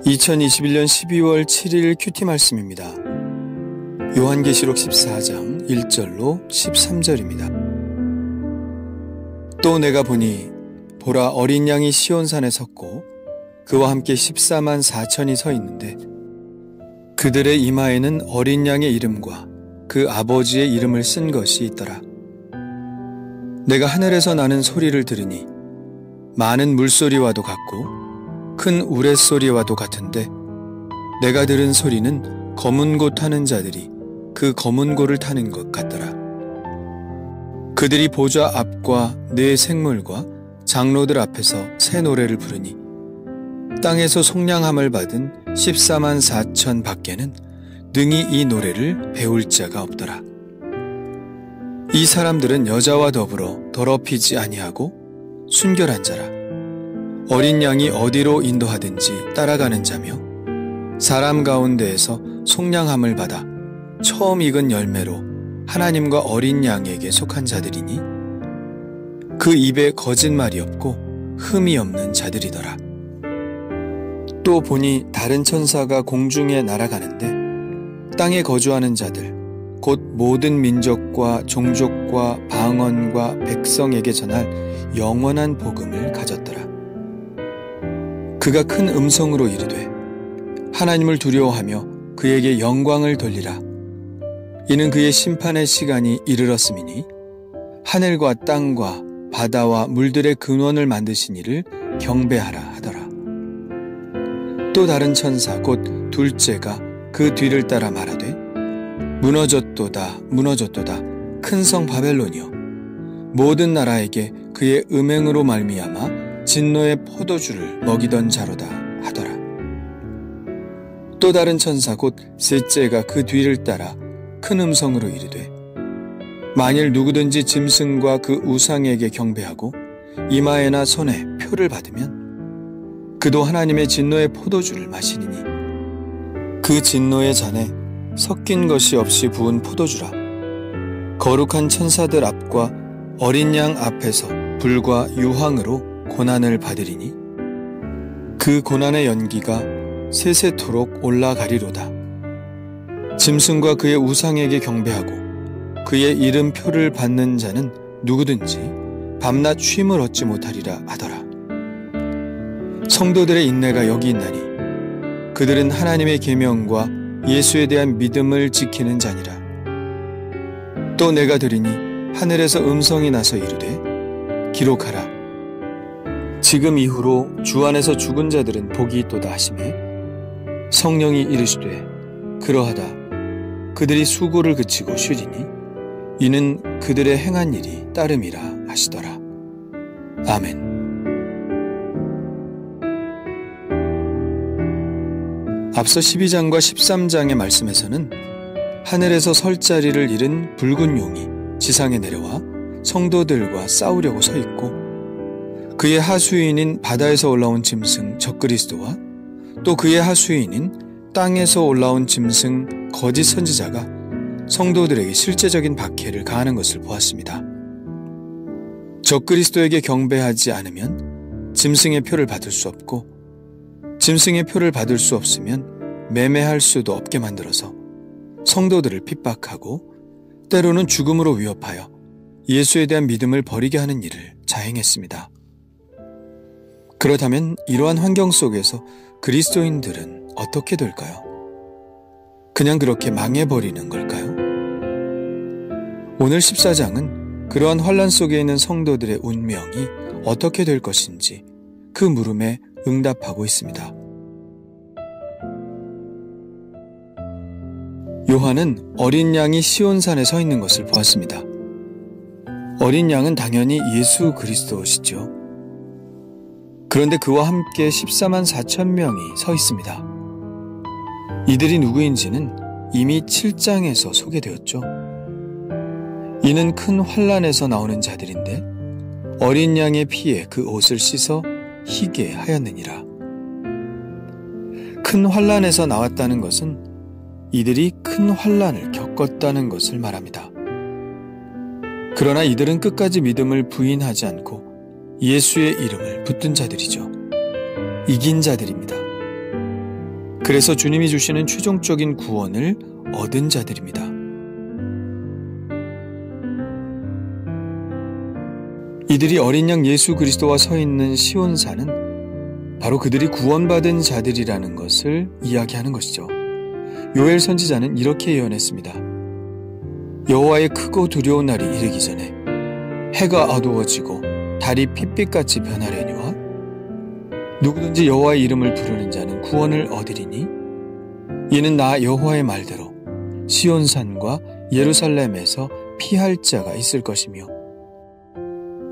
2021년 12월 7일 큐티 말씀입니다. 요한계시록 14장 1절로 13절입니다. 또 내가 보니 보라 어린 양이 시온산에 섰고 그와 함께 14만 4천이 서 있는데 그들의 이마에는 어린 양의 이름과 그 아버지의 이름을 쓴 것이 있더라. 내가 하늘에서 나는 소리를 들으니 많은 물소리와도 같고 큰 우레소리와도 같은데 내가 들은 소리는 검은 고 타는 자들이 그 검은 고를 타는 것 같더라. 그들이 보좌 앞과 네 생물과 장로들 앞에서 새 노래를 부르니 땅에서 속량함을 받은 14만 4천 밖에는 능히 이 노래를 배울 자가 없더라. 이 사람들은 여자와 더불어 더럽히지 아니하고 순결한 자라. 어린 양이 어디로 인도하든지 따라가는 자며 사람 가운데에서 속량함을 받아 처음 익은 열매로 하나님과 어린 양에게 속한 자들이니 그 입에 거짓말이 없고 흠이 없는 자들이더라. 또 보니 다른 천사가 공중에 날아가는데 땅에 거주하는 자들 곧 모든 민족과 종족과 방언과 백성에게 전할 영원한 복음을 가졌더라. 그가 큰 음성으로 이르되 하나님을 두려워하며 그에게 영광을 돌리라. 이는 그의 심판의 시간이 이르렀음이니 하늘과 땅과 바다와 물들의 근원을 만드신 이를 경배하라 하더라. 또 다른 천사 곧 둘째가 그 뒤를 따라 말하되 무너졌도다 무너졌도다 큰 성 바벨론이여 모든 나라에게 그의 음행으로 말미암아 진노의 포도주를 먹이던 자로다 하더라. 또 다른 천사 곧 셋째가 그 뒤를 따라 큰 음성으로 이르되 만일 누구든지 짐승과 그 우상에게 경배하고 이마에나 손에 표를 받으면 그도 하나님의 진노의 포도주를 마시리니 그 진노의 잔에 섞인 것이 없이 부은 포도주라. 거룩한 천사들 앞과 어린 양 앞에서 불과 유황으로 고난을 받으리니 그 고난의 연기가 세세토록 올라가리로다. 짐승과 그의 우상에게 경배하고 그의 이름표를 받는 자는 누구든지 밤낮 쉼을 얻지 못하리라 하더라. 성도들의 인내가 여기 있나니 그들은 하나님의 계명과 예수에 대한 믿음을 지키는 자니라. 또 내가 들으니 하늘에서 음성이 나서 이르되 기록하라. 지금 이후로 주 안에서 죽은 자들은 복이 있도다 하시매 성령이 이르시되 그러하다. 그들이 수고를 그치고 쉬리니 이는 그들의 행한 일이 따름이라 하시더라. 아멘. 앞서 12장과 13장의 말씀에서는 하늘에서 설 자리를 잃은 붉은 용이 지상에 내려와 성도들과 싸우려고 서 있고 그의 하수인인 바다에서 올라온 짐승 적그리스도와 또 그의 하수인인 땅에서 올라온 짐승 거짓 선지자가 성도들에게 실제적인 박해를 가하는 것을 보았습니다. 적그리스도에게 경배하지 않으면 짐승의 표를 받을 수 없고 짐승의 표를 받을 수 없으면 매매할 수도 없게 만들어서 성도들을 핍박하고 때로는 죽음으로 위협하여 예수에 대한 믿음을 버리게 하는 일을 자행했습니다. 그렇다면 이러한 환경 속에서 그리스도인들은 어떻게 될까요? 그냥 그렇게 망해버리는 걸까요? 오늘 14장은 그러한 환란 속에 있는 성도들의 운명이 어떻게 될 것인지 그 물음에 응답하고 있습니다. 요한은 어린 양이 시온산에 서 있는 것을 보았습니다. 어린 양은 당연히 예수 그리스도시죠. 그런데 그와 함께 14만 4천 명이 서 있습니다. 이들이 누구인지는 이미 7장에서 소개되었죠. 이는 큰 환란에서 나오는 자들인데 어린 양의 피에 그 옷을 씻어 희게 하였느니라. 큰 환란에서 나왔다는 것은 이들이 큰 환란을 겪었다는 것을 말합니다. 그러나 이들은 끝까지 믿음을 부인하지 않고 예수의 이름을 붙든 자들이죠. 이긴 자들입니다. 그래서 주님이 주시는 최종적인 구원을 얻은 자들입니다. 이들이 어린 양 예수 그리스도와 서 있는 시온산은 바로 그들이 구원받은 자들이라는 것을 이야기하는 것이죠. 요엘 선지자는 이렇게 예언했습니다. 여호와의 크고 두려운 날이 이르기 전에 해가 어두워지고 달이 핏빛같이 변하려니와 누구든지 여호와의 이름을 부르는 자는 구원을 얻으리니 이는 나 여호와의 말대로 시온산과 예루살렘에서 피할 자가 있을 것이며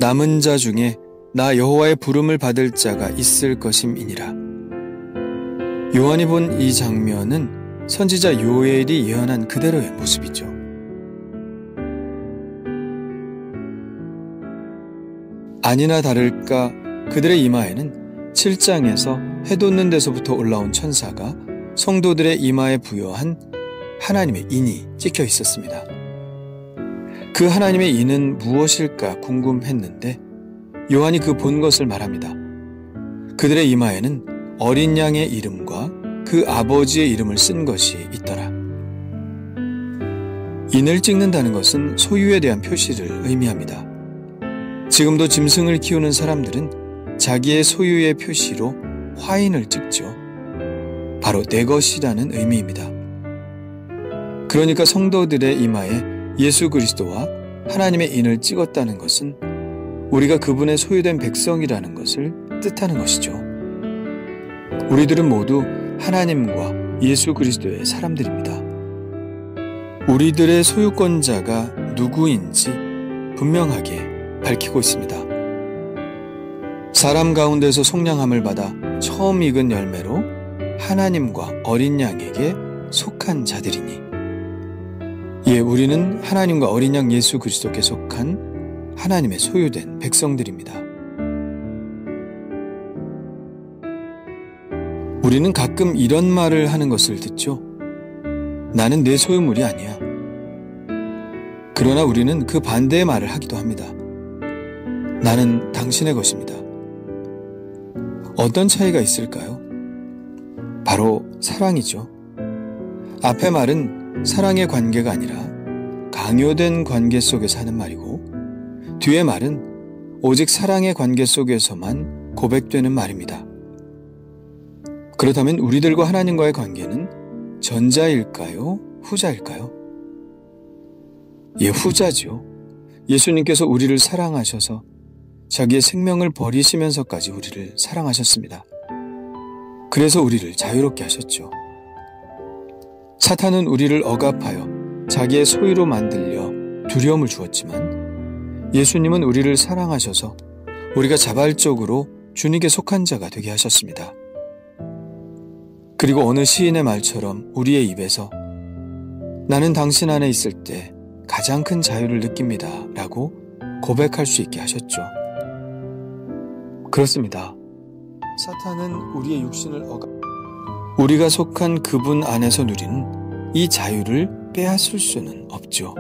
남은 자 중에 나 여호와의 부름을 받을 자가 있을 것임이니라. 요한이 본 이 장면은 선지자 요엘이 예언한 그대로의 모습이죠. 아니나 다를까 그들의 이마에는 7장에서 해 돋는 데서부터 올라온 천사가 성도들의 이마에 부여한 하나님의 인이 찍혀 있었습니다. 그 하나님의 인은 무엇일까 궁금했는데 요한이 그 본 것을 말합니다. 그들의 이마에는 어린 양의 이름과 그 아버지의 이름을 쓴 것이 있더라. 인을 찍는다는 것은 소유에 대한 표시를 의미합니다. 지금도 짐승을 키우는 사람들은 자기의 소유의 표시로 화인을 찍죠. 바로 내 것이라는 의미입니다. 그러니까 성도들의 이마에 예수 그리스도와 하나님의 인을 찍었다는 것은 우리가 그분의 소유된 백성이라는 것을 뜻하는 것이죠. 우리들은 모두 하나님과 예수 그리스도의 사람들입니다. 우리들의 소유권자가 누구인지 분명하게 밝히고 있습니다. 사람 가운데서 속량함을 받아 처음 익은 열매로 하나님과 어린 양에게 속한 자들이니 예, 우리는 하나님과 어린 양 예수 그리스도께 속한 하나님의 소유된 백성들입니다. 우리는 가끔 이런 말을 하는 것을 듣죠. 나는 내 소유물이 아니야. 그러나 우리는 그 반대의 말을 하기도 합니다. 나는 당신의 것입니다. 어떤 차이가 있을까요? 바로 사랑이죠. 앞의 말은 사랑의 관계가 아니라 강요된 관계 속에서 하는 말이고 뒤의 말은 오직 사랑의 관계 속에서만 고백되는 말입니다. 그렇다면 우리들과 하나님과의 관계는 전자일까요? 후자일까요? 예, 후자죠. 예수님께서 우리를 사랑하셔서 자기의 생명을 버리시면서까지 우리를 사랑하셨습니다. 그래서 우리를 자유롭게 하셨죠. 사탄은 우리를 억압하여 자기의 소유로 만들려 두려움을 주었지만 예수님은 우리를 사랑하셔서 우리가 자발적으로 주님께 속한 자가 되게 하셨습니다. 그리고 어느 시인의 말처럼 우리의 입에서 나는 당신 안에 있을 때 가장 큰 자유를 느낍니다 라고 고백할 수 있게 하셨죠. 그렇습니다. 사탄은 우리의 육신을 우리가 속한 그분 안에서 누리는 이 자유를 빼앗을 수는 없죠.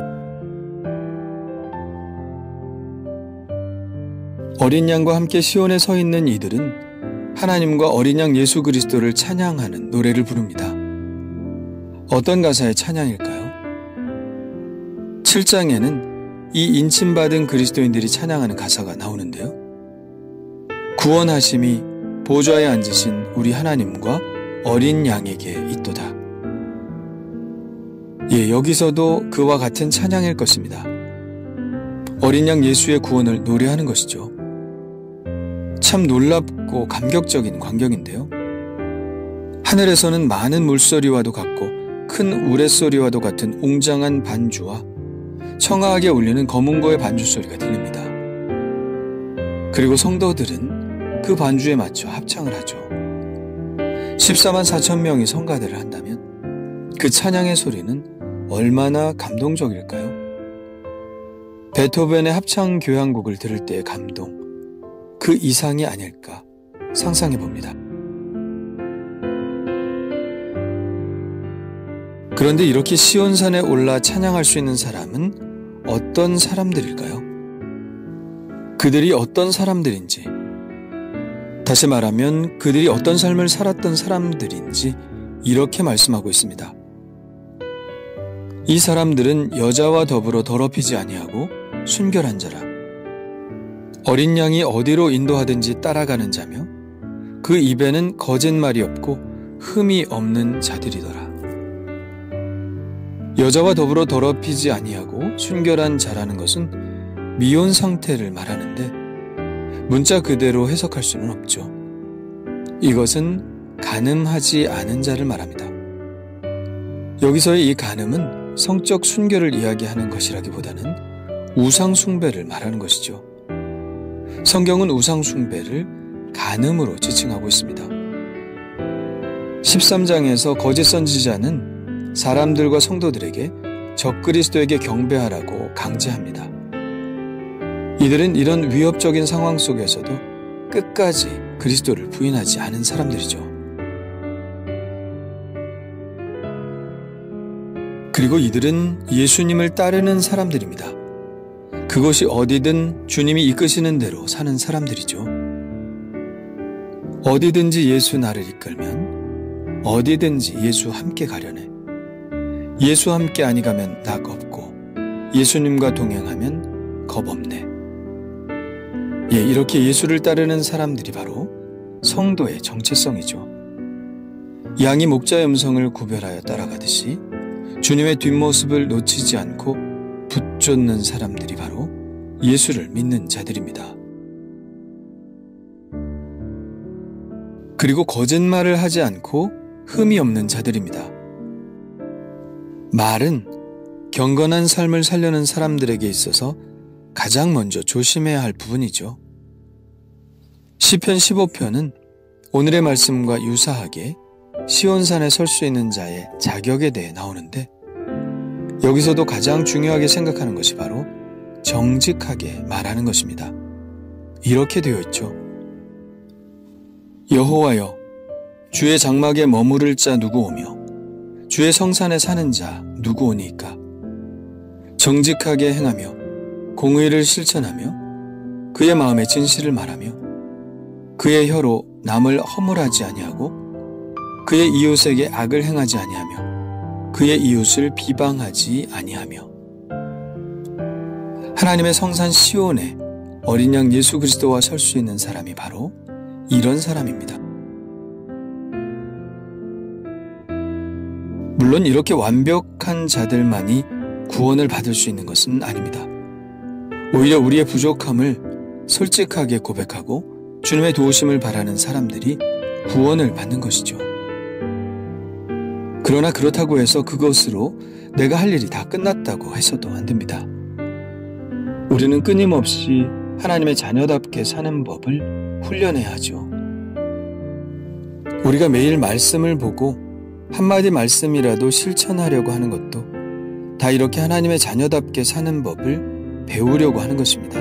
어린 양과 함께 시온에 서 있는 이들은 하나님과 어린 양 예수 그리스도를 찬양하는 노래를 부릅니다. 어떤 가사의 찬양일까요? 7장에는 이 인침받은 그리스도인들이 찬양하는 가사가 나오는데요. 구원하심이 보좌에 앉으신 우리 하나님과 어린 양에게 있도다. 예, 여기서도 그와 같은 찬양일 것입니다. 어린 양 예수의 구원을 노래하는 것이죠. 참 놀랍고 감격적인 광경인데요. 하늘에서는 많은 물소리와도 같고 큰 우레소리와도 같은 웅장한 반주와 청아하게 울리는 검은고의 반주 소리가 들립니다. 그리고 성도들은 그 반주에 맞춰 합창을 하죠. 14만 4천 명이 성가대를 한다면 그 찬양의 소리는 얼마나 감동적일까요? 베토벤의 합창 교향곡을 들을 때의 감동, 그 이상이 아닐까 상상해 봅니다. 그런데 이렇게 시온산에 올라 찬양할 수 있는 사람은 어떤 사람들일까요? 그들이 어떤 사람들인지, 다시 말하면 그들이 어떤 삶을 살았던 사람들인지 이렇게 말씀하고 있습니다. 이 사람들은 여자와 더불어 더럽히지 아니하고 순결한 자라. 어린 양이 어디로 인도하든지 따라가는 자며 그 입에는 거짓말이 없고 흠이 없는 자들이더라. 여자와 더불어 더럽히지 아니하고 순결한 자라는 것은 미혼 상태를 말하는데 문자 그대로 해석할 수는 없죠. 이것은 간음하지 않은 자를 말합니다. 여기서의 이 간음은 성적 순결을 이야기하는 것이라기보다는 우상 숭배를 말하는 것이죠. 성경은 우상 숭배를 간음으로 지칭하고 있습니다. 13장에서 거짓 선지자는 사람들과 성도들에게 적그리스도에게 경배하라고 강제합니다. 이들은 이런 위협적인 상황 속에서도 끝까지 그리스도를 부인하지 않은 사람들이죠. 그리고 이들은 예수님을 따르는 사람들입니다. 그것이 어디든 주님이 이끄시는 대로 사는 사람들이죠. 어디든지 예수 나를 이끌면 어디든지 예수 함께 가려네. 예수 함께 아니 가면 낙 없고 예수님과 동행하면 겁 없네. 이렇게 예수를 따르는 사람들이 바로 성도의 정체성이죠. 양이 목자의 음성을 구별하여 따라가듯이 주님의 뒷모습을 놓치지 않고 붙쫓는 사람들이 바로 예수를 믿는 자들입니다. 그리고 거짓말을 하지 않고 흠이 없는 자들입니다. 말은 경건한 삶을 살려는 사람들에게 있어서 가장 먼저 조심해야 할 부분이죠. 시편 15편은 오늘의 말씀과 유사하게 시온산에 설 수 있는 자의 자격에 대해 나오는데 여기서도 가장 중요하게 생각하는 것이 바로 정직하게 말하는 것입니다. 이렇게 되어 있죠. 여호와여, 주의 장막에 머무를 자 누구 오며 주의 성산에 사는 자 누구 오니까? 정직하게 행하며 공의를 실천하며 그의 마음에 진실을 말하며 그의 혀로 남을 허물하지 아니하고 그의 이웃에게 악을 행하지 아니하며 그의 이웃을 비방하지 아니하며. 하나님의 성산 시온에 어린 양 예수 그리스도와 설 수 있는 사람이 바로 이런 사람입니다. 물론 이렇게 완벽한 자들만이 구원을 받을 수 있는 것은 아닙니다. 오히려 우리의 부족함을 솔직하게 고백하고 주님의 도우심을 바라는 사람들이 구원을 받는 것이죠. 그러나 그렇다고 해서 그것으로 내가 할 일이 다 끝났다고 해서도 안 됩니다. 우리는 끊임없이 하나님의 자녀답게 사는 법을 훈련해야 하죠. 우리가 매일 말씀을 보고 한마디 말씀이라도 실천하려고 하는 것도 다 이렇게 하나님의 자녀답게 사는 법을 배우려고 하는 것입니다.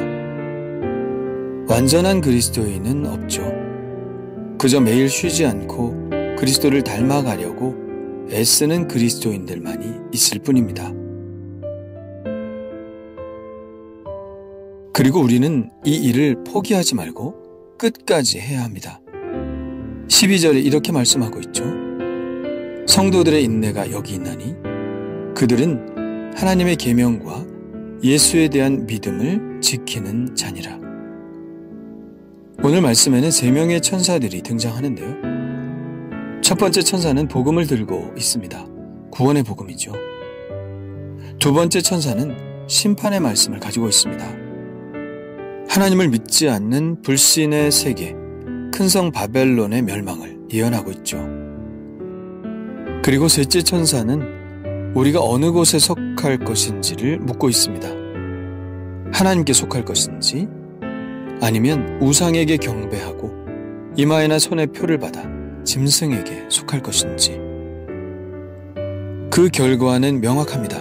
완전한 그리스도인은 없죠. 그저 매일 쉬지 않고 그리스도를 닮아가려고 애쓰는 그리스도인들만이 있을 뿐입니다. 그리고 우리는 이 일을 포기하지 말고 끝까지 해야 합니다. 12절에 이렇게 말씀하고 있죠. 성도들의 인내가 여기 있나니 그들은 하나님의 계명과 예수에 대한 믿음을 지키는 자니라. 오늘 말씀에는 3명의 천사들이 등장하는데요. 첫 번째 천사는 복음을 들고 있습니다. 구원의 복음이죠. 두 번째 천사는 심판의 말씀을 가지고 있습니다. 하나님을 믿지 않는 불신의 세계, 큰 성 바벨론의 멸망을 예언하고 있죠. 그리고 셋째 천사는 우리가 어느 곳에 속할 것인지를 묻고 있습니다. 하나님께 속할 것인지 아니면 우상에게 경배하고 이마에나 손에 표를 받아 짐승에게 속할 것인지. 그 결과는 명확합니다.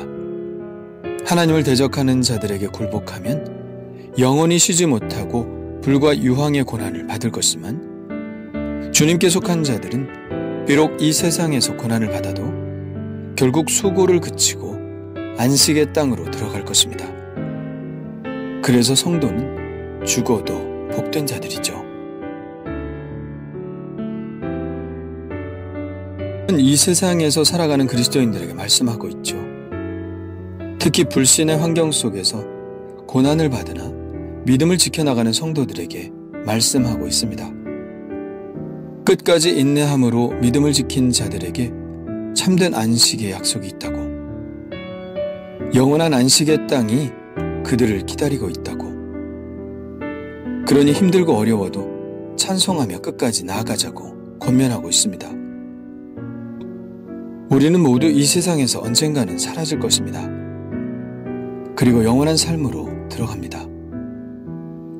하나님을 대적하는 자들에게 굴복하면 영원히 쉬지 못하고 불과 유황의 고난을 받을 것이지만 주님께 속한 자들은 비록 이 세상에서 고난을 받아도 결국 수고를 그치고 안식의 땅으로 들어갈 것입니다. 그래서 성도는 죽어도 복된 자들이죠. 이 세상에서 살아가는 그리스도인들에게 말씀하고 있죠. 특히 불신의 환경 속에서 고난을 받으나 믿음을 지켜나가는 성도들에게 말씀하고 있습니다. 끝까지 인내함으로 믿음을 지킨 자들에게 참된 안식의 약속이 있다고, 영원한 안식의 땅이 그들을 기다리고 있다고, 그러니 힘들고 어려워도 찬송하며 끝까지 나아가자고 권면하고 있습니다. 우리는 모두 이 세상에서 언젠가는 사라질 것입니다. 그리고 영원한 삶으로 들어갑니다.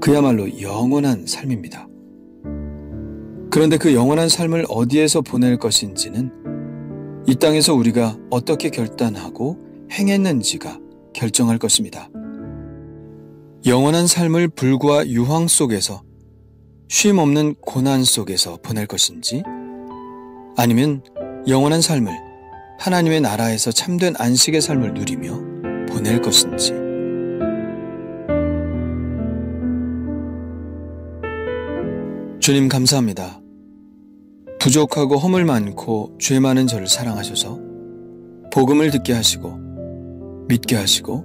그야말로 영원한 삶입니다. 그런데 그 영원한 삶을 어디에서 보낼 것인지는 이 땅에서 우리가 어떻게 결단하고 행했는지가 결정할 것입니다. 영원한 삶을 불과 유황 속에서, 쉼 없는 고난 속에서 보낼 것인지, 아니면 영원한 삶을 하나님의 나라에서 참된 안식의 삶을 누리며 보낼 것인지. 주님 감사합니다. 부족하고 허물 많고 죄 많은 저를 사랑하셔서 복음을 듣게 하시고 믿게 하시고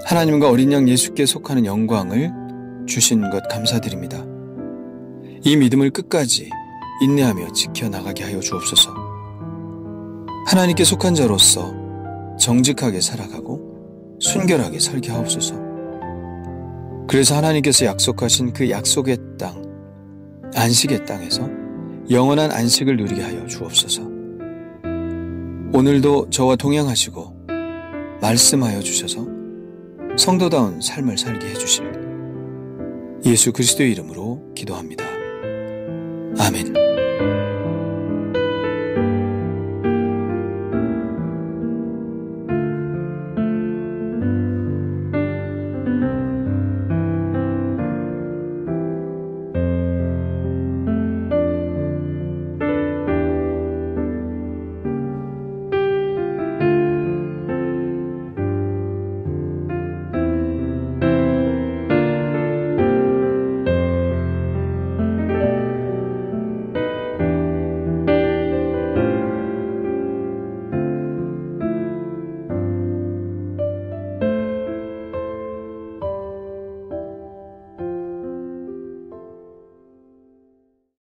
하나님과 어린 양 예수께 속하는 영광을 주신 것 감사드립니다. 이 믿음을 끝까지 인내하며 지켜나가게 하여 주옵소서. 하나님께 속한 자로서 정직하게 살아가고 순결하게 살게 하옵소서. 그래서 하나님께서 약속하신 그 약속의 땅, 안식의 땅에서 영원한 안식을 누리게 하여 주옵소서. 오늘도 저와 동행하시고 말씀하여 주셔서 성도다운 삶을 살게 해주실 예수 그리스도의 이름으로 기도합니다. 아멘.